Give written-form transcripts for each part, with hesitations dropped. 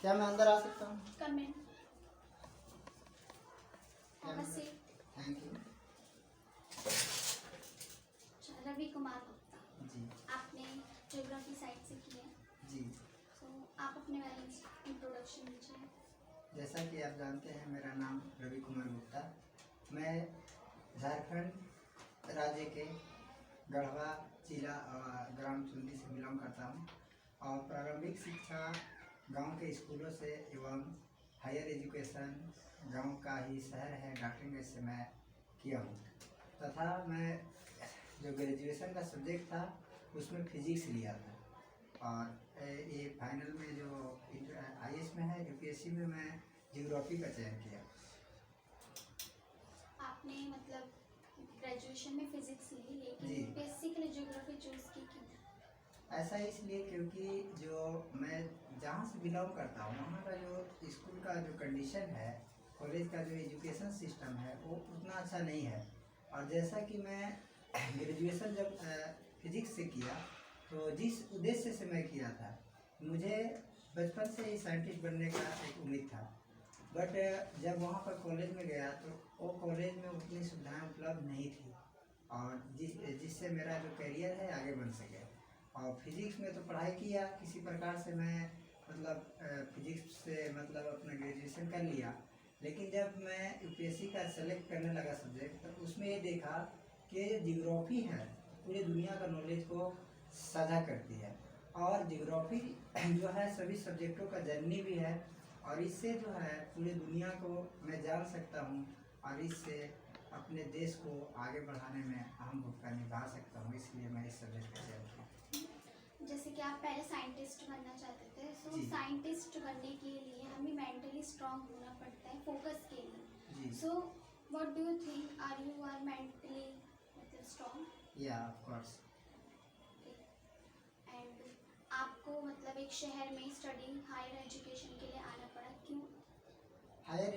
क्या मैं अंदर आ सकता हूँ? Come in. Have a seat. Thank you. Ravi Kumar Gupta, ji आपने ज्योग्राफी साइड से की है, जी। तो आप अपने बारे में इंट्रोडक्शन दीजिए। जैसा कि आप जानते हैं, मेरा नाम रवि कुमार गुप्ता। मैं झारखंड राज्य के गढ़वा जिला ग्राम चुंदी से बिलोंग करता हूँ और प्रारंभिक शिक्षा गांव के स्कूलों से एवं हायर एजुकेशन गांव का ही शहर है डॉक्टरिंग से मैं किया हूँ तथा मैं जो ग्रेजुएशन का सब्जेक्ट था उसमें फिजिक्स लिया था और ये फाइनल में जो IAS में है UPSC में मैं जियोग्राफी का चयन किया। आपने मतलब ग्रेजुएशन में फिजिक्स ली, लेकिन जी। UPSC के लिए ज्योग्राफी चूज की क्यों? ऐसा इसलिए क्योंकि जो मैं जहाँ से बिलोंग करता हूँ वहाँ का जो स्कूल का जो कंडीशन है, कॉलेज का जो एजुकेशन सिस्टम है वो उतना अच्छा नहीं है। और जैसा कि मैं ग्रेजुएशन जब फिजिक्स से किया तो जिस उद्देश्य से मैं किया था, मुझे बचपन से ही साइंटिस्ट बनने का एक उम्मीद था। बट जब वहाँ पर कॉलेज में गया तो वो कॉलेज में उतनी सुविधाएं उपलब्ध नहीं थी और जिससे मेरा जो करियर है आगे बन सके। और फिजिक्स में तो पढ़ाई किया किसी प्रकार से, मैं मतलब फिजिक्स से मतलब अपना ग्रेजुएशन कर लिया। लेकिन जब मैं UPSC का सेलेक्ट करने लगा सब्जेक्ट तो उसमें ये देखा कि जियोग्राफी है पूरी दुनिया का नॉलेज को साझा करती है और जियोग्राफी जो है सभी सब्जेक्टों का जननी भी है और इससे जो है पूरी दुनिया को मैं जान सकता हूँ और इससे अपने देश को आगे बढ़ाने में अहम भूमिका निभा सकता हूँ, इसलिए मैं इस सब्जेक्ट का चयन किया। जैसे कि आप पहले साइंटिस्ट बनना चाहते थे, तो जी। साइंटिस्ट बनने के लिए हमें मेंटली स्ट्रांग होना पड़ता है फोकस के लिए। जी। So what do you think, are you are mentally मतलब स्ट्रांग? या ऑफ कोर्स। एंड आपको मतलब एक शहर में स्टडी हायर एजुकेशन के लिए आना पड़ा, क्यों? हायर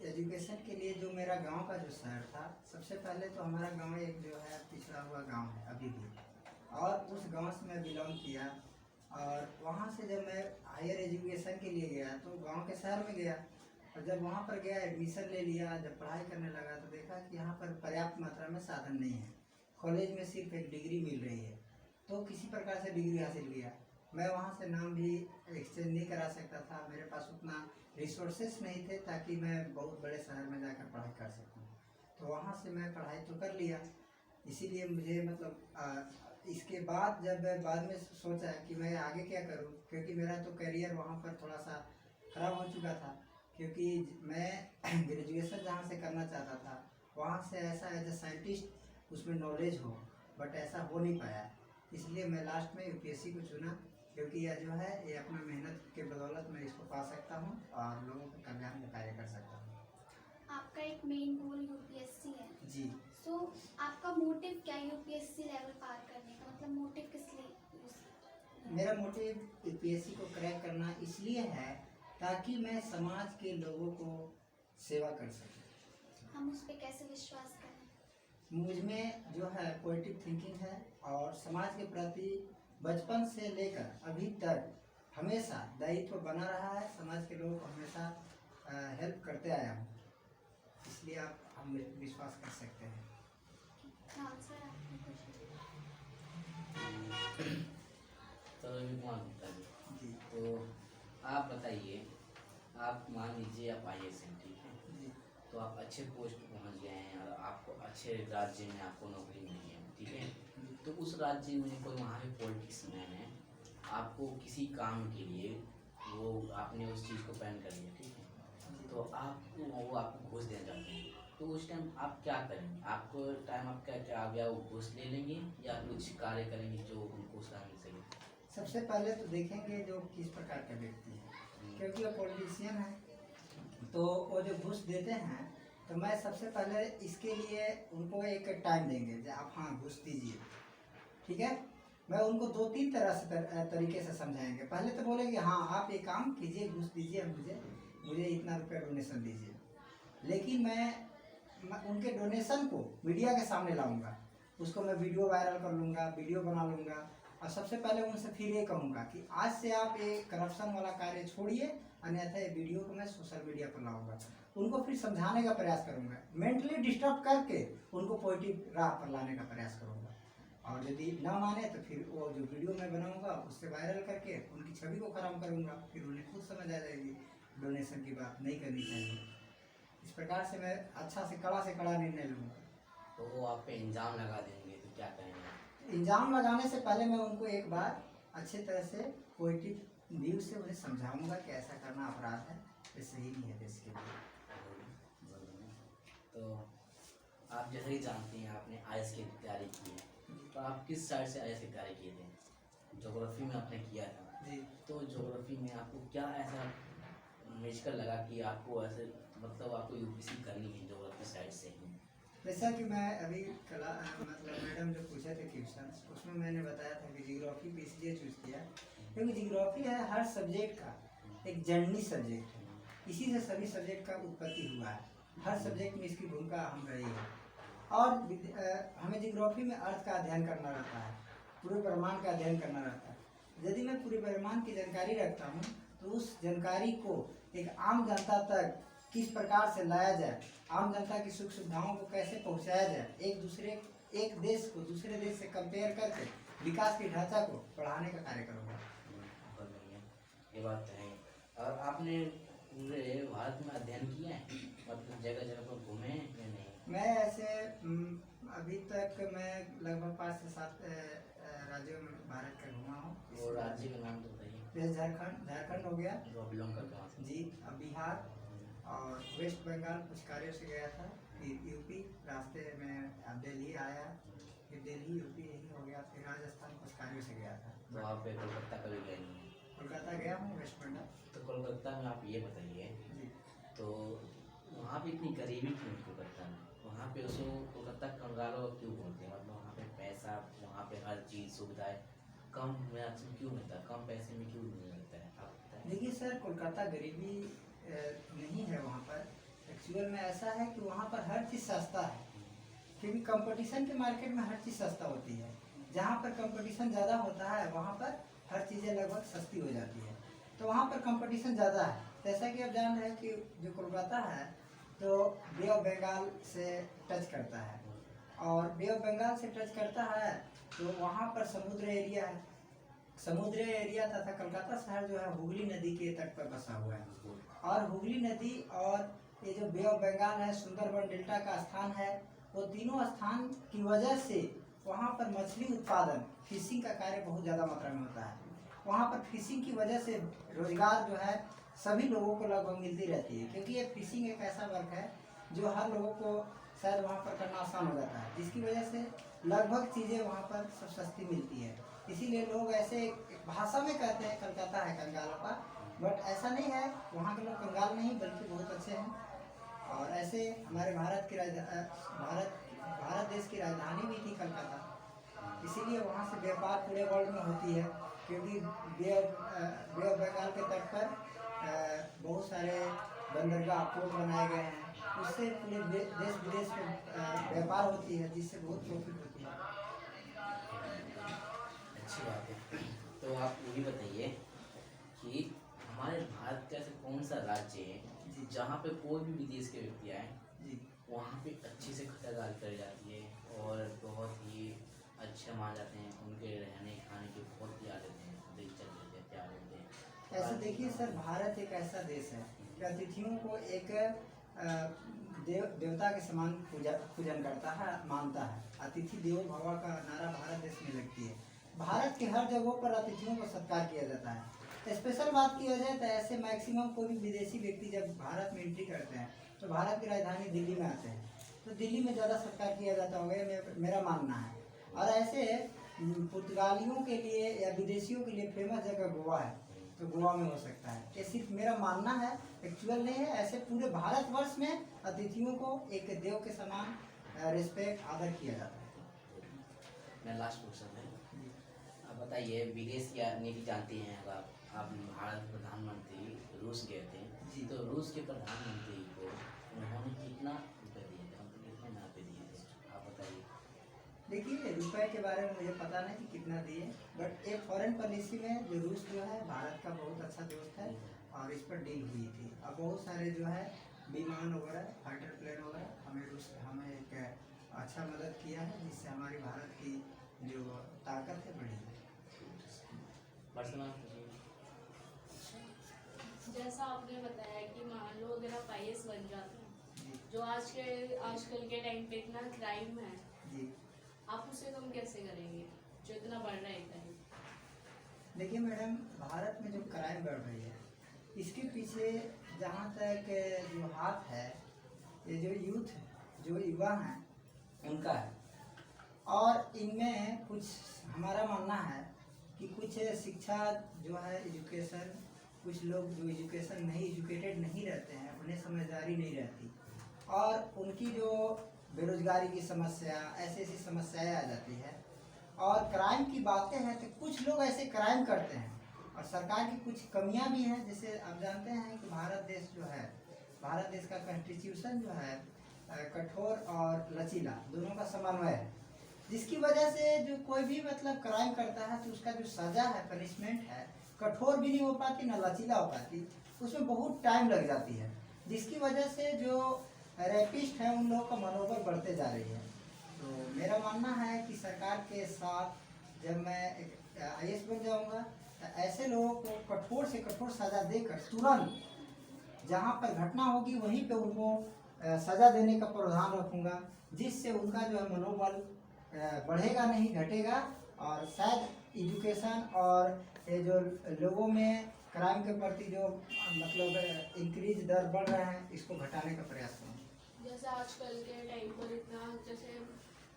एजुकेशन के लिए जो मेरा गांव का जो शहर था, सबसे पहले तो हमारा गांव एक जो है पिछड़ा हुआ गांव है अभी भी, और उस गांव से मैं बिलोंग किया और वहां से जब मैं हायर एजुकेशन के लिए गया तो गांव के शहर में गया और जब वहां पर गया एडमिशन ले लिया, जब पढ़ाई करने लगा तो देखा कि यहाँ पर पर्याप्त मात्रा में साधन नहीं है। कॉलेज में सिर्फ एक डिग्री मिल रही है, तो किसी प्रकार से डिग्री हासिल किया। मैं वहाँ से नाम भी एक्सचेंज नहीं करा सकता था, मेरे पास उतना रिसोर्सेस नहीं थे ताकि मैं बहुत बड़े शहर में जाकर पढ़ाई कर सकूँ। तो वहाँ से मैं पढ़ाई तो कर लिया, इसीलिए मुझे मतलब इसके बाद जब मैं बाद में सोचा कि मैं आगे क्या करूँ, क्योंकि मेरा तो करियर वहाँ पर थोड़ा सा ख़राब हो चुका था, क्योंकि मैं ग्रेजुएशन जहाँ से करना चाहता था वहाँ से ऐसा एज ए साइंटिस्ट उसमें नॉलेज हो, बट ऐसा हो नहीं पाया। इसलिए मैं लास्ट में UPSC को चुना, क्योंकि यह जो है ये अपना मेहनत के बदौलत मैं इसको पा सकता हूँ और लोगों के कल्याण में कार्य कर सकता हूँ। आपका एक मेन गोल UPSC है। जी। सो आपका मोटिव क्या है UPSC लेवल पार करने का, मतलब मोटिव किस लिए? मेरा मोटिव UPSC को क्रैक करना इसलिए है ताकि मैं समाज के लोगों को सेवा कर सकूं। हम उस पर कैसे विश्वास करें? मुझ में जो है पॉजिटिव थिंकिंग है और समाज के प्रति बचपन से लेकर अभी तक हमेशा दायित्व बना रहा है। समाज के लोगों को हमेशा हेल्प करते आया हूँ, इसलिए आप हम विश्वास कर सकते हैं। आंसर आपने कुछ तो रवि कुमार गुप्ता जी। तो आप बताइए, आप मान लीजिए आप IAS हैं, ठीक है, जी। तो आप अच्छे पोस्ट पे पहुंच गए हैं और आपको अच्छे राज्य में आपको नौकरी मिली है, ठीक है, तो उस राज्य में कोई वहाँ पे पॉलिटिशियन है, आपको किसी काम के लिए वो आपने उस चीज़ को प्लान कर लिया, ठीक है, तो आपको वो आपको घूस देना चाहते हैं, तो उस टाइम आप क्या करेंगे? आपको टाइम आपका क्या आ गया, वो घूस ले लेंगे या कुछ कार्य करेंगे जो उनको उसका मिल सके? सबसे पहले तो देखेंगे जो किस प्रकार का व्यक्ति है, क्योंकि वो पॉलिटिशियन है तो वो जो घूस देते हैं, तो मैं सबसे पहले इसके लिए उनको एक टाइम देंगे जो आप हाँ घूस दीजिए, ठीक है। मैं उनको 2-3 तरह से तरीके से समझाएंगे। पहले तो बोलेंगे हाँ आप ये काम कीजिए, घूस दीजिए, मुझे इतना रुपया डोनेशन दीजिए, लेकिन मैं उनके डोनेशन को मीडिया के सामने लाऊंगा, उसको मैं वीडियो वायरल कर लूँगा, वीडियो बना लूँगा और सबसे पहले उनसे फिर ये कहूँगा कि आज से आप ये करप्शन वाला कार्य छोड़िए, अन्यथा ये वीडियो को मैं सोशल मीडिया पर लाऊंगा। उनको फिर समझाने का प्रयास करूँगा, मेंटली डिस्टर्ब करके उनको पॉजिटिव राह पर लाने का प्रयास करूँगा। और यदि ना माने तो फिर वो जो वीडियो मैं बनाऊंगा उससे वायरल करके उनकी छवि को खराब करूँगा, फिर उन्हें खुद समझ आ जाएगी डोनेशन की बात नहीं करनी चाहिए। इस प्रकार से मैं अच्छा से कड़ा निर्णय लूँगा। तो वो आप पे इल्ज़ाम लगा देंगे तो क्या करेंगे? इल्ज़ाम लगाने से पहले मैं उनको एक बार अच्छे तरह से पॉजिटिव व्यू से उन्हें समझाऊंगा कि ऐसा करना अपराध है, ये सही नहीं है देश के लिए। तो आप जैसे ही जानते हैं आपने आईएएस की तैयारी की है, तो आप किस साइड से आईएएस की तैयारी किए थे? ज्योग्राफी में आपने किया था जी। तो ज्योग्राफी में आपको क्या ऐसा मेजकर लगा कि आपको ऐसे मतलब आपको यूपीएससी करनी है ज्योग्राफी साइड से ही? जैसा कि मैं अभी मतलब मैडम जो पूछे थे क्वेश्चन, उसमें मैंने बताया था कि जियोग्राफी को इसलिए चूज किया क्योंकि जियोग्राफी है हर सब्जेक्ट का एक जननी सब्जेक्ट है, इसी से सभी सब्जेक्ट का उत्पत्ति हुआ है, हर सब्जेक्ट में इसकी भूमिका अहम रही है। और हमें जियोग्राफी में अर्थ का अध्ययन करना रहता है, पूरे ब्रह्मांड का अध्ययन करना रहता है। यदि मैं पूरे ब्रह्मांड की जानकारी रखता हूँ तो उस जानकारी को एक आम जनता तक किस प्रकार से लाया जाए, आम जनता की सुख सुविधाओं को कैसे पहुँचाया जाए, एक देश को दूसरे देश से कंपेयर करके विकास के ढांचा को बढ़ाने का कार्य करूँगा। ये बात है। और आपने पूरे भारत में अध्ययन किया है, मतलब जगह जगह पर घूमे या नहीं? मैं ऐसे अभी तक मैं लगभग 5 से 7 राज्यों में भारत का घूमा हूँ। वो राज्य का नाम तो बताइए। झारखंड हो गया जो बिलोंग करता हूँ जी, अब बिहार और वेस्ट बंगाल कुछ कार्यों से गया था, फिर यूपी रास्ते में अब दिल्ली आया, फिर दिल्ली यूपी यही हो गया, फिर राजस्थान कुछ कार्यों से गया था। तो आप कोलकाता कभी गए नहीं? कोलकाता गया हूँ, वेस्ट बंगाल। तो कोलकाता में आप ये बताइए जी। तो वहाँ पे इतनी गरीबी क्यों है कोलकाता में? वहाँ पे उसको कोलकाता कंगालों क्यों बोलते हैं? मतलब वहाँ पे पैसा, वहाँ पे हर चीज़ सुविधाएं कम में क्यों मिलता है, कम पैसे में क्यों नहीं मिलता है, आप बताएं। देखिए सर, कोलकाता गरीबी नहीं है, वहाँ पर एक्चुअल में ऐसा है कि वहाँ पर हर चीज़ सस्ता है, क्योंकि कंपटीशन के मार्केट में हर चीज़ सस्ता होती है। जहाँ पर कंपटीशन ज़्यादा होता है वहाँ पर हर चीज़ें लगभग सस्ती हो जाती है, तो वहाँ पर कंपटीशन ज़्यादा है। जैसा कि आप जान रहे हैं कि जो कोलकाता है तो बे ऑफ बंगाल से टच करता है, और बे ऑफ बंगाल से टच करता है तो वहाँ पर समुद्र एरिया है, समुद्री एरिया तथा कोलकाता शहर जो है हुगली नदी के तट पर बसा हुआ है, और हुगली नदी और ये जो बे ऑफ बंगाल है, सुंदरबन डेल्टा का स्थान है, वो तीनों स्थान की वजह से वहाँ पर मछली उत्पादन, फिशिंग का कार्य बहुत ज़्यादा मात्रा में होता है। वहाँ पर फिशिंग की वजह से रोजगार जो है सभी लोगों को लगभग मिलती रहती है, क्योंकि ये फिशिंग एक ऐसा वर्क है जो हर लोगों को शायद वहाँ पर करना आसान हो जाता है, जिसकी वजह से लगभग चीज़ें वहाँ पर सब सस्ती मिलती है। इसीलिए लोग ऐसे एक भाषा में कहते हैं कलकत्ता है कंगालों का, बट ऐसा नहीं है, वहाँ के लोग कंगाल नहीं बल्कि बहुत अच्छे हैं। और ऐसे हमारे भारत देश की राजधानी भी थी कलकत्ता, इसीलिए वहाँ से व्यापार पूरे वर्ल्ड में होती है, क्योंकि बे ऑफ बंगाल के तट पर बहुत सारे बंदरगाह पोर्ट बनाए गए हैं, उससे पूरे देश विदेश में व्यापार होती है, जिससे बहुत प्रॉफिट होती है। अच्छी बात है। तो आप ये भी बताइए कि हमारे भारत का ऐसा कौन सा राज्य है जी। जहाँ पे कोई भी विदेश के व्यक्ति आए जी। वहाँ पे अच्छे से खतरदारी करी जाती है और बहुत ही अच्छे मान जाते हैं, उनके रहने खाने की बहुत ही आदत है, दिलचस्प देते हैं, प्यार देते हैं। ऐसे देखिए सर, भारत एक ऐसा देश है कि अतिथियों को एक देवता के समान पूजन करता है, मानता है। अतिथि देवो भव का नारा भारत देश में लगती है। भारत के हर जगहों पर अतिथियों को सत्कार किया जाता है। स्पेशल बात किया जाए तो ऐसे मैक्सिमम कोई भी विदेशी व्यक्ति जब भारत में एंट्री करते हैं तो भारत की राजधानी दिल्ली में आते हैं, तो दिल्ली में ज़्यादा सत्कार किया जाता होगा, मेरा मानना है। और ऐसे पुर्तगालियों के लिए या विदेशियों के लिए फेमस जगह गोवा है, तो गोवा में हो सकता है। ये सिर्फ मेरा मानना है, एक्चुअल नहीं है। ऐसे पूरे भारतवर्ष में अतिथियों को एक देव के समान रिस्पेक्ट, आदर किया जाता है। मैं लास्ट क्वेश्चन है, आप बताइए विदेश की नीति जानती हैं आप भारत प्रधानमंत्री रूस गए थे जी। तो रूस के प्रधानमंत्री को उन्होंने कितना रुपये दिए थे, मतलब कितने नापे दिए थे, आप बताइए। देखिए रुपए के बारे में मुझे पता नहीं कि कितना दिए, बट एक फॉरेन पॉलिसी में जो रूस जो है भारत का बहुत अच्छा दोस्त है और इस पर डील हुई थी। अब बहुत सारे जो है विमान वगैरह फाइटर प्लेन वगैरह हमें एक अच्छा मदद किया है, जिससे हमारी भारत की जो ताकत है बढ़ी है। पर्सनल जैसा आपने बताया कि मान लो अगर आप IAS बन जाते हैं, जी जो आजकल के टाइम पे इतना क्राइम है, जी आप उसे कम कैसे करेंगे जो इतना बढ़ रहा है क्राइम? देखिए मैडम, भारत में जो क्राइम बढ़ रही है इसके पीछे जहाँ तक जो हाथ है, ये जो यूथ जो युवा हैं उनका है। और इनमें कुछ हमारा मानना है कि कुछ शिक्षा जो है एजुकेशन, कुछ लोग जो एजुकेशन नहीं एजुकेटेड नहीं रहते हैं, उन्हें समझदारी नहीं रहती और उनकी जो बेरोजगारी की समस्या ऐसी ऐसी समस्याएं आ जाती है। और क्राइम की बातें हैं तो कुछ लोग ऐसे क्राइम करते हैं और सरकार की कुछ कमियां भी हैं। जैसे आप जानते हैं कि भारत देश जो है, भारत देश का कॉन्स्टिट्यूशन जो है कठोर और लचीला दोनों का समन्वय है, जिसकी वजह से जो कोई भी मतलब क्राइम करता है तो उसका जो सज़ा है, पनिशमेंट है, कठोर भी नहीं हो पाती ना लचीला हो पाती, उसमें बहुत टाइम लग जाती है, जिसकी वजह से जो रेपिस्ट है उन लोगों का मनोबल बढ़ते जा रही है। तो मेरा मानना है कि सरकार के साथ जब मैं IAS बन जाऊंगा तो ऐसे लोगों को कठोर से कठोर सज़ा देकर तुरंत जहाँ पर घटना होगी वहीं पे उनको सज़ा देने का प्रावधान रखूँगा, जिससे उनका जो है मनोबल बढ़ेगा नहीं घटेगा और शायद एजुकेशन और ये जो लोगों में क्राइम के प्रति जो मतलब इंक्रीज दर बढ़ रहे हैं इसको घटाने का प्रयास करूँगा। जैसे आजकल के टाइम पर इतना जैसे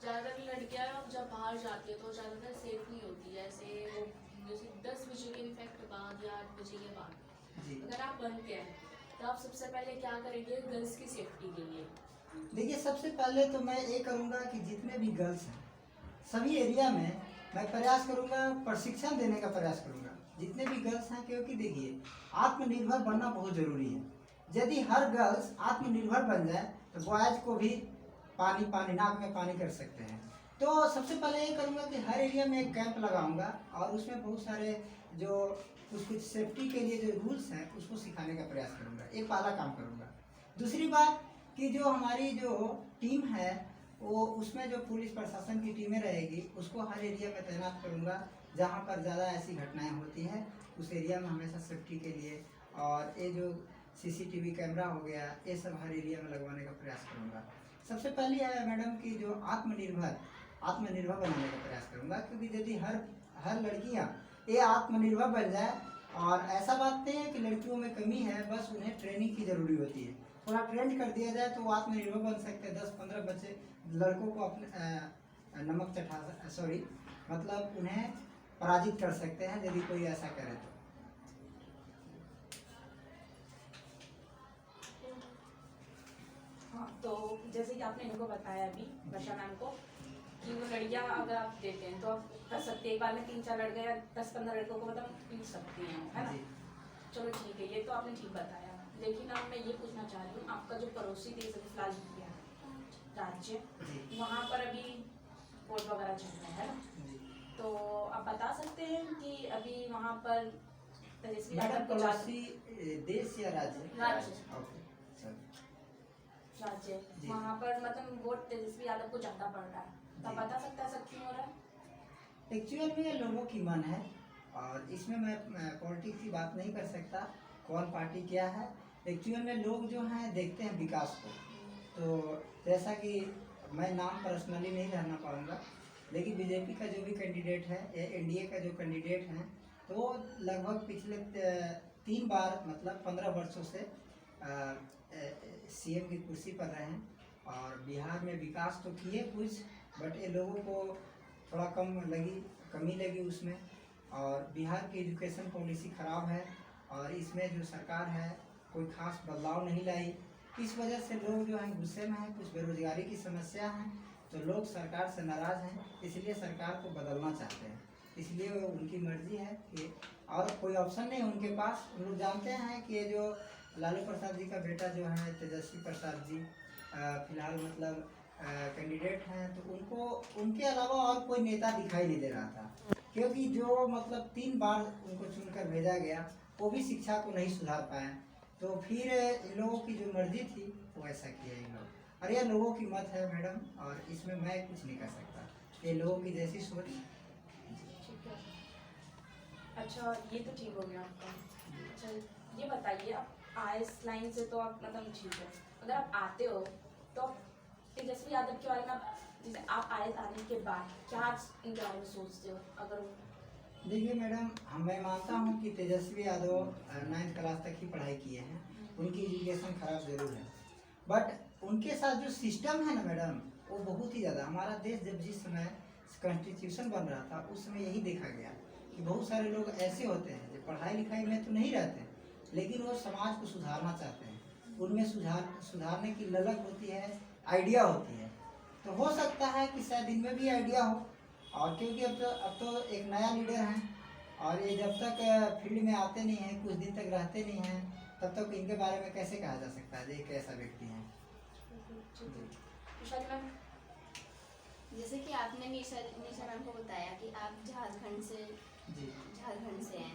ज़्यादातर लड़कियां जब बाहर जाती है तो ज़्यादातर सेफ नहीं होती है। जैसे 10 बजे के इनफैक्ट बाद या 8 बजे के बाद जी अगर आप बनते हैं तो आप सबसे पहले क्या करेंगे गर्ल्स की सेफ्टी के लिए? देखिए, सबसे पहले तो मैं ये करूँगा कि जितने भी गर्ल्स हैं सभी एरिया में मैं प्रयास करूँगा, प्रशिक्षण देने का प्रयास करूँगा जितने भी गर्ल्स हैं, क्योंकि देखिए आत्मनिर्भर बनना बहुत ज़रूरी है। यदि हर गर्ल्स आत्मनिर्भर बन जाए तो बॉयज को भी पानी नाक में पानी कर सकते हैं। तो सबसे पहले ये करूँगा कि हर एरिया में एक कैंप लगाऊंगा और उसमें बहुत सारे जो कुछ सेफ्टी के लिए जो रूल्स हैं उसको सिखाने का प्रयास करूँगा, एक पहला काम करूँगा। दूसरी बात कि जो हमारी जो टीम है वो उसमें जो पुलिस प्रशासन की टीमें रहेगी उसको हर एरिया में तैनात करूँगा, जहाँ पर ज़्यादा ऐसी घटनाएं होती हैं उस एरिया में हमेशा सेफ्टी के लिए। और ये जो CCTV कैमरा हो गया ये सब हर एरिया में लगवाने का प्रयास करूँगा। सबसे पहली है मैडम कि जो आत्मनिर्भर बनाने का प्रयास करूँगा, क्योंकि यदि हर लड़कियाँ ये आत्मनिर्भर बन जाए, और ऐसा बात नहीं है कि लड़कियों में कमी है, बस उन्हें ट्रेनिंग की ज़रूरी होती है, थोड़ा ट्रेंड कर दिया जाए तो वो आत्मनिर्भर बन सकते हैं। 10-15 बच्चे लड़कों को अपने नमक मतलब उन्हें पराजित कर सकते हैं यदि कोई ऐसा करे तो। हाँ, तो जैसे कि आपने इनको बताया अभी वर्षा मैम को कि वो लड़कियाँ अगर आप देते हैं तो आप कर सकते हैं, एक बार में 3-4 लड़के या 10-15 लड़कों को मतलब पीट सकती हैं, है ना? जी। चलो ठीक है, ये तो आपने ठीक बताया। लेकिन अब मैं ये पूछना चाह रही हूँ, आपका जो पड़ोसी देश अभी फिलहाल इंडिया है राज्य, जी। वहाँ पर अभी वोट वगैरह चल रहा है ना, जी। तो आप बता सकते हैं कि अभी वहाँ पर तेजस्वी मैडम यादव को पड़ोसी देश या राज्य? राज्य। ओके, चलो। राज्य जी। वहाँ पर मतलब वोट तेजस्वी यादव को ज़्यादा पड़ रहा है, तो आप जी। बता सकते हैं सब क्यों हो रहा है? एक्चुअल में लोगों की मन है और इसमें मैं पॉलिटिक्स की बात नहीं कर सकता कौन पार्टी क्या है। एक्चुअल में लोग जो हैं देखते हैं विकास को। तो जैसा कि मैं नाम पर्सनली नहीं रहना पाऊँगा, लेकिन बीजेपी का जो भी कैंडिडेट है या NDA का जो कैंडिडेट हैं तो वो लगभग पिछले 3 बार मतलब 15 वर्षों से CM की कुर्सी पर रहे हैं और बिहार में विकास तो किए कुछ, बट ये लोगों को थोड़ा कमी लगी उसमें। और बिहार की एजुकेशन पॉलिसी ख़राब है और इसमें जो सरकार है कोई ख़ास बदलाव नहीं लाई। इस वजह से लोग जो हैं गुस्से में हैं, कुछ बेरोजगारी की समस्या है, तो लोग सरकार से नाराज़ हैं, इसलिए सरकार को बदलना चाहते हैं। इसलिए वो उनकी मर्जी है कि और कोई ऑप्शन नहीं उनके पास। उन लोग जानते हैं कि ये जो लालू प्रसाद जी का बेटा जो है तेजस्वी प्रसाद जी फिलहाल मतलब कैंडिडेट हैं तो उनको उनके अलावा और कोई नेता दिखाई नहीं दे रहा था, क्योंकि जो मतलब 3 बार उनको चुनकर भेजा गया वो भी शिक्षा को नहीं सुधार पाए। तो फिर इन लोगों की जो मर्जी थी वो ऐसा किया इन लोग, और यह लोगों की मत है मैडम, और इसमें मैं कुछ नहीं कर सकता, ये लोगों की जैसी सोच। ठीक है। अच्छा, ये तो ठीक हो गया आपका। अच्छा, ये बताइए, आप आईएएस लाइन से तो आप मतलब ठीक है, अगर आप आते हो तो आप तेजस्वी यादव के बारे में आप, जैसे आप आईएएस आने के बाद क्या आप इनके बारे में सोचते हो? अगर देखिए मैडम, मैं मानता हूँ कि तेजस्वी यादव 9th क्लास तक ही पढ़ाई किए हैं, उनकी एजुकेशन खराब जरूर है, बट उनके साथ जो सिस्टम है ना मैडम, वो बहुत ही ज़्यादा, हमारा देश जब जिस समय कॉन्स्टिट्यूशन बन रहा था उस समय यही देखा गया कि बहुत सारे लोग ऐसे होते हैं जो पढ़ाई लिखाई में तो नहीं रहते, लेकिन वो समाज को सुधारना चाहते हैं, उनमें सुधारने की ललक होती है, आइडिया होती है। तो हो सकता है कि शायद इनमें भी आइडिया हो, और क्योंकि अब तो एक नया लीडर हैं, और ये जब तक फील्ड में आते नहीं हैं, कुछ दिन तक रहते नहीं हैं, तब तक इनके बारे में कैसे कहा जा सकता है ये कैसा व्यक्ति है। जैसे कि आपने निशा मैम को बताया कि आप झारखंड से हैं,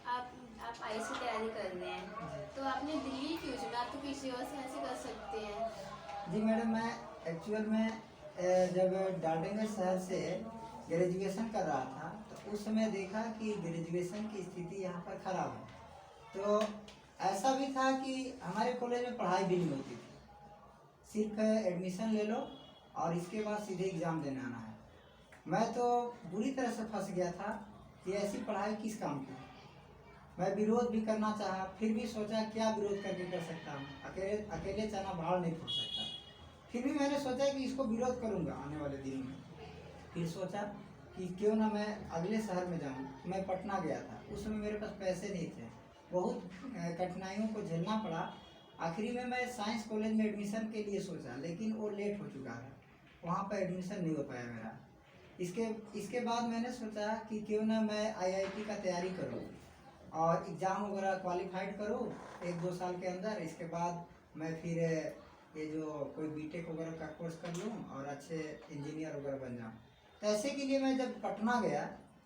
आप आईएएस की तैयारी कर रहे हैं, तो आपने दिल्ली क्यों चुना? आप तो किसी और से ऐसे कर सकते हैं। जी मैडम, मैं एक्चुअल में जब डाल्टनगंज शहर से ग्रेजुएशन कर रहा था तो उस समय देखा कि ग्रेजुएशन की स्थिति यहाँ पर ख़राब है, तो ऐसा भी था कि हमारे कॉलेज में पढ़ाई भी नहीं होती थी, सिर्फ एडमिशन ले लो और इसके बाद सीधे एग्ज़ाम देने आना है। मैं तो बुरी तरह से फंस गया था कि ऐसी पढ़ाई किस काम की। मैं विरोध भी करना चाहा, फिर भी सोचा क्या विरोध करके कर सकता हूँ, अकेले चना भाड़ नहीं फोड़ सकता। फिर भी मैंने सोचा कि इसको विरोध करूँगा आने वाले दिन में। फिर सोचा कि क्यों ना मैं अगले शहर में जाऊँ। मैं पटना गया था, उस समय मेरे पास पैसे नहीं थे, बहुत कठिनाइयों को झेलना पड़ा। आखिरी में मैं साइंस कॉलेज में एडमिशन के लिए सोचा, लेकिन वो लेट हो चुका है, वहाँ पर एडमिशन नहीं हो पाया मेरा। इसके बाद मैंने सोचा कि क्यों ना मैं IIT का तैयारी करूँ और एग्ज़ाम वगैरह क्वालिफाइड करूँ 1-2 साल के अंदर। इसके बाद मैं फिर ये जो कोई बीटेक वगैरह का कोर्स कर लूँ और अच्छे इंजीनियर वगैरह बन जाऊँ। तो ऐसे के लिए मैं जब पटना गया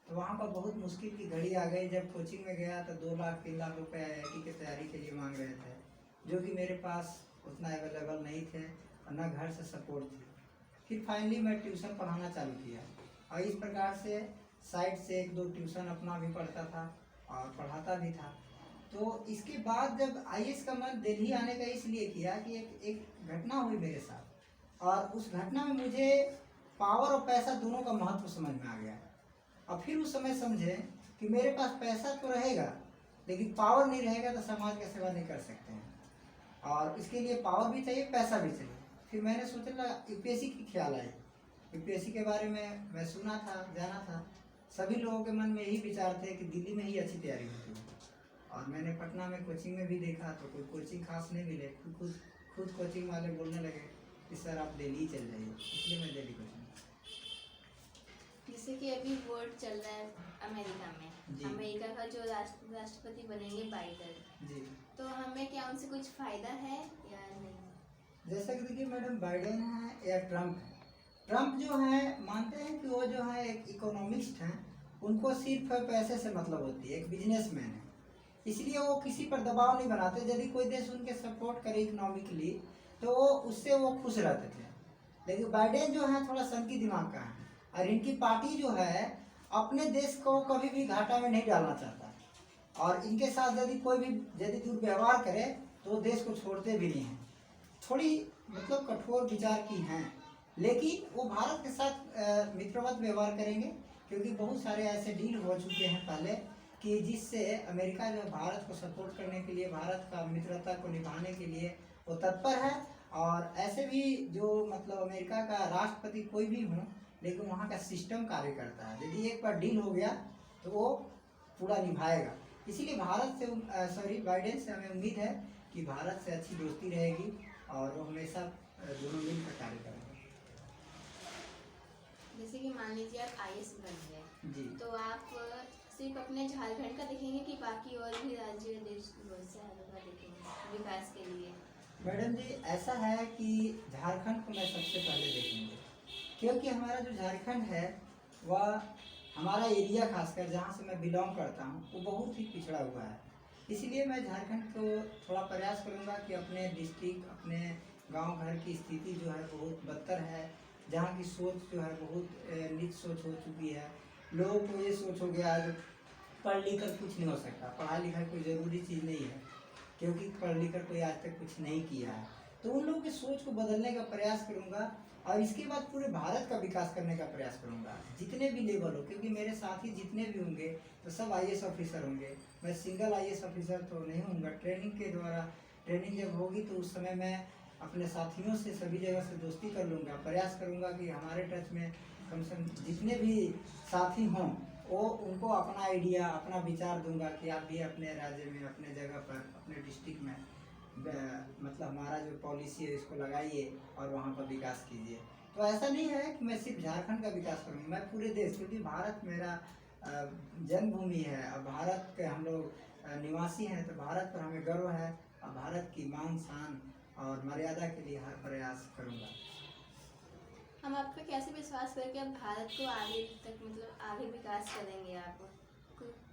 तो वहाँ पर बहुत मुश्किल की घड़ी आ गई। जब कोचिंग में गया तो 2 लाख 3 लाख रुपए IIT की तैयारी के लिए मांग रहे थे, जो कि मेरे पास उतना अवेलेबल नहीं थे और न घर से सपोर्ट थी। फिर फाइनली मैं ट्यूशन पढ़ाना चालू किया और इस प्रकार से साइड से 1-2 ट्यूशन अपना भी पढ़ता था और पढ़ाता भी था। तो इसके बाद जब IAS का मन दिल्ली आने का इसलिए किया कि एक घटना हुई मेरे साथ, और उस घटना में मुझे पावर और पैसा दोनों का महत्व समझ में आ गया। और फिर उस समय समझे कि मेरे पास पैसा तो रहेगा, लेकिन पावर नहीं रहेगा तो समाज की सेवा नहीं कर सकते हैं, और इसके लिए पावर भी चाहिए, पैसा भी चाहिए। फिर मैंने सोचा UPSC की ख्याल आई। UPSC के बारे में मैं सुना था, जाना था, सभी लोगों के मन में यही विचार थे कि दिल्ली में ही अच्छी तैयारी होती है। और मैंने पटना में कोचिंग में भी देखा तो कोई कोचिंग खास नहीं मिले। खुद कोचिंग वाले बोलने लगे कि सर आप दिल्ली चल जाइए, इसलिए मैं दिल्ली कोचिंग। जैसे कि अभी वोट चल रहा है अमेरिका में, जी। अमेरिका का जो राष्ट्रपति बनेंगे बाइडेन, जी, तो हमें क्या उनसे कुछ फायदा है या नहीं? जैसा कि देखिए मैडम, बाइडेन है या ट्रम्प है, ट्रम्प जो है मानते हैं कि वो जो है एक इकोनॉमिस्ट हैं, उनको सिर्फ पैसे से मतलब होती है, एक बिजनेसमैन है, इसलिए वो किसी पर दबाव नहीं बनाते। यदि कोई देश उनके सपोर्ट करे इकोनॉमिकली तो वो उससे वो खुश रहते थे। लेकिन बाइडेन जो है थोड़ा सनकी दिमाग का है, और इनकी पार्टी जो है अपने देश को कभी भी घाटा में नहीं डालना चाहता, और इनके साथ यदि कोई भी दुर्व्यवहार करे तो देश को छोड़ते भी नहीं हैं। थोड़ी मतलब कठोर विचार की हैं, लेकिन वो भारत के साथ मित्रवत व्यवहार करेंगे, क्योंकि बहुत सारे ऐसे डील हो चुके हैं पहले कि जिससे अमेरिका जो भारत को सपोर्ट करने के लिए, भारत का मित्रता को निभाने के लिए वो तत्पर है। और ऐसे भी जो मतलब अमेरिका का राष्ट्रपति कोई भी हो, लेकिन वहाँ का सिस्टम कार्य करता है। यदि एक बार डील हो गया तो वो पूरा निभाएगा। इसीलिए बाइडेन से हमें उम्मीद है कि भारत से अच्छी दोस्ती रहेगी और वो हमेशा दोनों मिलकर कार्य करेंगे। जैसे कि मान लीजिए आप IAS बन गए, जी, तो आप सिर्फ अपने झारखंड का देखेंगे कि बाकी और भी राज्य देश शहरों का देखेंगे विकास के लिए? मैडम जी, ऐसा है कि झारखंड को मैं सबसे पहले देखूंगी, क्योंकि हमारा जो झारखंड है वह हमारा एरिया खासकर जहाँ से मैं बिलोंग करता हूँ वो बहुत ही पिछड़ा हुआ है। इसलिए मैं झारखंड को थोड़ा प्रयास करूँगा कि अपने डिस्ट्रिक्ट, अपने गांव घर की स्थिति जो है बहुत बदतर है, जहाँ की सोच जो है बहुत नीच सोच हो चुकी है। लोगों को ये सोच हो गया है पढ़ लिख कर कुछ नहीं हो सकता, पढ़ाई लिखाई कोई ज़रूरी चीज़ नहीं है, क्योंकि पढ़ लिख कर कोई आज तक कुछ नहीं किया है। तो उन लोगों की सोच को बदलने का प्रयास करूंगा और इसके बाद पूरे भारत का विकास करने का प्रयास करूंगा, जितने भी लेवल हो, क्योंकि मेरे साथी जितने भी होंगे तो सब आईएएस ऑफिसर होंगे। मैं सिंगल आईएएस ऑफिसर तो नहीं होऊंगा। ट्रेनिंग के द्वारा, ट्रेनिंग जब होगी तो उस समय मैं अपने साथियों से सभी जगह से दोस्ती कर लूँगा। प्रयास करूँगा कि हमारे टच में कम से कम जितने भी साथी हों वो उनको अपना आइडिया, अपना विचार दूंगा कि आप भी अपने राज्य में, अपने जगह पर, अपने डिस्ट्रिक्ट में मतलब हमारा जो पॉलिसी है इसको लगाइए और वहाँ पर विकास कीजिए। तो ऐसा नहीं है कि मैं सिर्फ झारखंड का विकास करूँगा, मैं पूरे देश, क्योंकि भारत मेरा जन्मभूमि है और भारत के हम लोग निवासी हैं, तो भारत पर हमें गर्व है और भारत की मान शान और मर्यादा के लिए हर प्रयास करूँगा। हम आप पे कैसे विश्वास करें कि आप भारत को आगे तक मतलब आगे विकास करेंगे? आप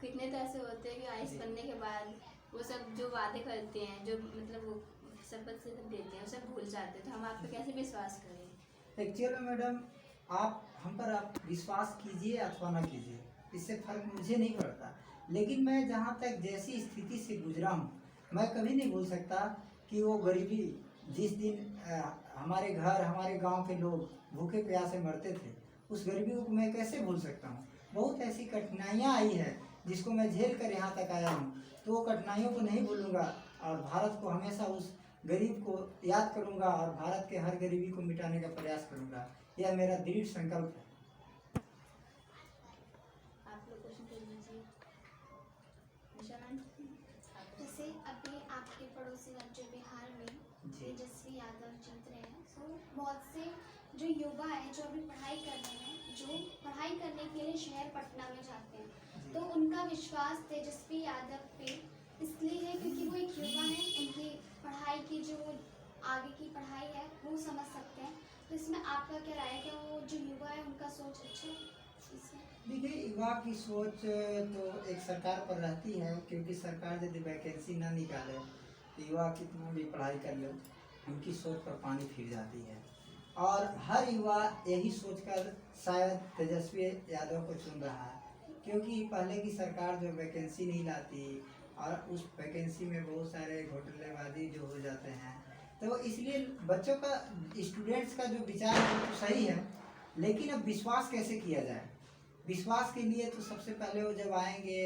कितने तो ऐसे होते हैं कि आईएएस बनने के बाद वो सब जो वादे करते हैं, जो मतलब वो शपथ से देते हैं, वो सब भूल जाते हैं। तो हम आप पे कैसे विश्वास करें? एक्चुअली मैडम, आप हम पर आप विश्वास कीजिए अथवा ना कीजिए, इससे फर्क मुझे नहीं पड़ता, लेकिन मैं जहाँ तक जैसी स्थिति से गुजरा हूँ मैं कभी नहीं भूल सकता कि वो गरीबी, जिस दिन हमारे घर, हमारे गांव के लोग भूखे प्यासे मरते थे, उस गरीबी को मैं कैसे भूल सकता हूँ। बहुत ऐसी कठिनाइयाँ आई है जिसको मैं झेल कर यहाँ तक आया हूँ, तो वो कठिनाइयों को नहीं भूलूंगा और भारत को हमेशा उस गरीब को याद करूंगा और भारत के हर गरीबी को मिटाने का प्रयास करूंगा। यह मेरा दृढ़ संकल्प है। आप लोग क्वेश्चन कर लीजिए। निशा मैम, जैसे अभी आपके पड़ोसी राज्य बिहार में जी। तेजस्वी यादव जीत रहे हैं, तो बहुत से जो युवा हैं जो अभी पढ़ाई कर रहे हैं, जो पढ़ाई करने के लिए शहर पटना में जाते हैं, तो उनका विश्वास तेजस्वी यादव पे इसलिए है क्योंकि वो एक युवा है, उनकी पढ़ाई की जो आगे की पढ़ाई है वो समझ सकते हैं। तो इसमें आपका क्या राय है, क्या वो जो युवा है उनका सोच अच्छा है इसमें? देखिए, युवा की सोच तो एक सरकार पर रहती है, क्योंकि सरकार यदि वैकेंसी ना निकाले तो युवा कितना भी पढ़ाई कर ले उनकी सोच पर पानी फिर जाती है। और हर युवा यही सोचकर शायद तेजस्वी यादव को चुन रहा है, क्योंकि पहले की सरकार जो वैकेंसी नहीं लाती और उस वैकेंसी में बहुत सारे घोटालेबाजी जो हो जाते हैं, तो इसलिए बच्चों का, स्टूडेंट्स का जो विचार है तो सही है, लेकिन अब विश्वास कैसे किया जाए। विश्वास के लिए तो सबसे पहले वो जब आएंगे,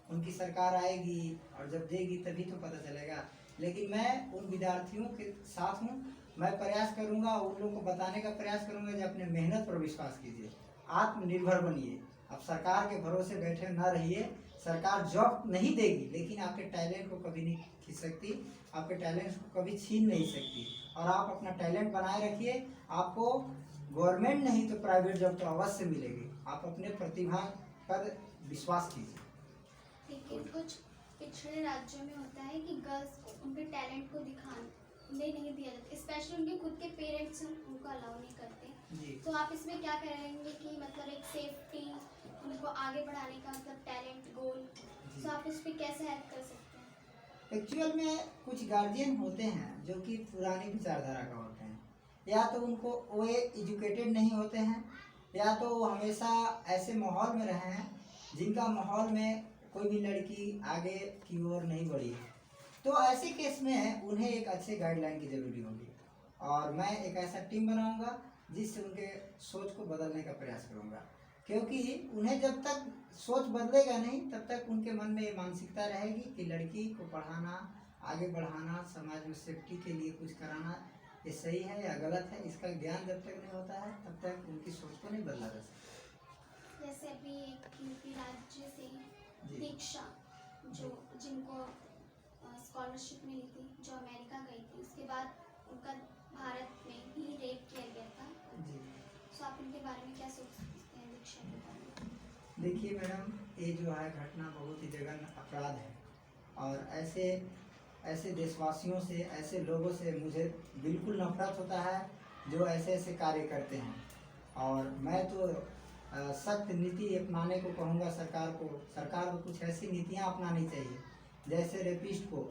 उनकी सरकार आएगी और जब देगी तभी तो पता चलेगा। लेकिन मैं उन विद्यार्थियों के साथ हूँ, मैं प्रयास करूँगा, उन लोगों को बताने का प्रयास करूँगा कि अपने मेहनत पर विश्वास कीजिए, आत्मनिर्भर बनिए। अब सरकार के भरोसे बैठे ना रहिए। सरकार जॉब नहीं देगी लेकिन आपके टैलेंट को कभी नहीं खींच सकती, आपके टैलेंट को कभी छीन नहीं सकती, और आप अपना टैलेंट बनाए रखिए। आपको गवर्नमेंट नहीं तो प्राइवेट जॉब तो अवश्य मिलेगी। आप अपने प्रतिभा पर विश्वास कीजिए। लेकिन कुछ पिछड़े राज्यों में होता है कि गर्ल्स को उनके टैलेंट को दिखाने नहीं दिया जाता, स्पेशली उनके खुद के पेरेंट्स उनको अलाउ नहीं करते। जी। तो आप इसमें क्या करेंगे कि मतलब एक सेफ्टी, उनको आगे बढ़ाने का मतलब टैलेंट गोल, तो आप उस पर कैसे हेल्प कर सकते हैं? एक्चुअल में कुछ गार्जियन होते हैं जो कि पुरानी विचारधारा का होते हैं, या तो उनको वो एजुकेटेड नहीं होते हैं, या तो वो हमेशा ऐसे माहौल में रहे हैं जिनका माहौल में कोई भी लड़की आगे की ओर नहीं बढ़ी है। तो ऐसे केस में उन्हें एक अच्छे गाइडलाइन की ज़रूरी होगी, और मैं एक ऐसा टीम बनाऊंगा जिससे उनके सोच को बदलने का प्रयास करूंगा, क्योंकि उन्हें जब तक सोच बदलेगा नहीं तब तक उनके मन में ये मानसिकता रहेगी कि लड़की को पढ़ाना, आगे बढ़ाना, समाज में सेफ्टी के लिए कुछ कराना, ये सही है या गलत है, इसका ज्ञान जब तक नहीं होता है तब तक उनकी सोच को नहीं बदला जा सकता। जैसे अभी एक यूपी राज्य से जी। दीक्षा, जो जिनको स्कॉलरशिप मिली थी, जो अमेरिका गई थी, उसके बाद उनका भारत में ही रेप किया गया था। जी। तो आप उनके बारे में क्या सोच सकते हैं, दीक्षा के बारे में? देखिए मैडम, ये जो है घटना बहुत ही जघन्य अपराध है, और ऐसे ऐसे देशवासियों से, ऐसे लोगों से मुझे बिल्कुल नफरत होता है जो ऐसे ऐसे कार्य करते हैं। और मैं तो सख्त नीति अपनाने को कहूँगा सरकार को कुछ ऐसी नीतियाँ अपनानी चाहिए जैसे रेपिस्ट को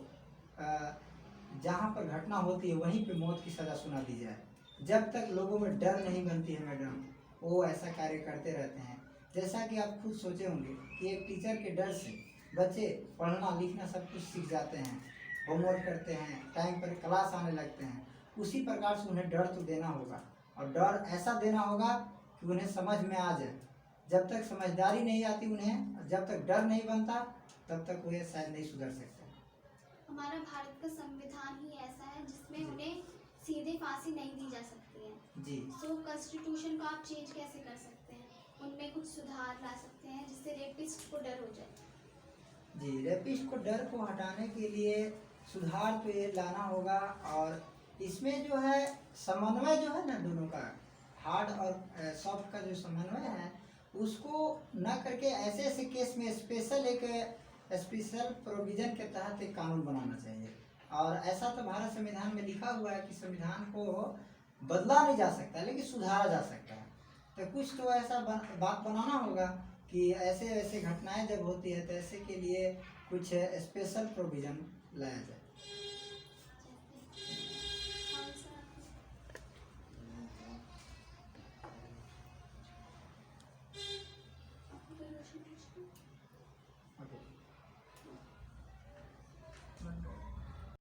जहाँ पर घटना होती है वहीं पे मौत की सज़ा सुना दी जाए। जब तक लोगों में डर नहीं बनती है मैडम, वो ऐसा कार्य करते रहते हैं। जैसा कि आप खुद सोचे होंगे कि एक टीचर के डर से बच्चे पढ़ना लिखना सब कुछ सीख जाते हैं, होमवर्क करते हैं, टाइम पर क्लास आने लगते हैं। उसी प्रकार से उन्हें डर तो देना होगा, और डर ऐसा देना होगा कि उन्हें समझ में आ जाए। जब तक समझदारी नहीं आती उन्हें, जब तक डर नहीं बनता, तब तक वो शायद नहीं सुधर सकते। हमारा भारत का संविधान ही ऐसा है जिसमें उन्हें सीधे फांसी नहीं दी जा सकती है। जी सो कॉन्स्टिट्यूशन को आप चेंज कैसे कर सकते हैं? उनमें कुछ सुधार ला सकते हैं जिससे रेपिस्ट को डर हो जाए। जी, रेपिस्ट को डर को हटाने के लिए सुधार तो ये लाना होगा, और इसमें जो है समन्वय जो है ना दोनों का, हार्ड और सॉफ्ट का जो समन्वय है उसको न करके ऐसे ऐसे केस में स्पेशल प्रोविज़न के तहत एक कानून बनाना चाहिए। और ऐसा तो भारत संविधान में लिखा हुआ है कि संविधान को बदला नहीं जा सकता लेकिन सुधारा जा सकता है। तो कुछ तो ऐसा बात बनाना होगा कि ऐसे ऐसे घटनाएं जब होती है तो ऐसे के लिए कुछ स्पेशल प्रोविज़न लाया जाए।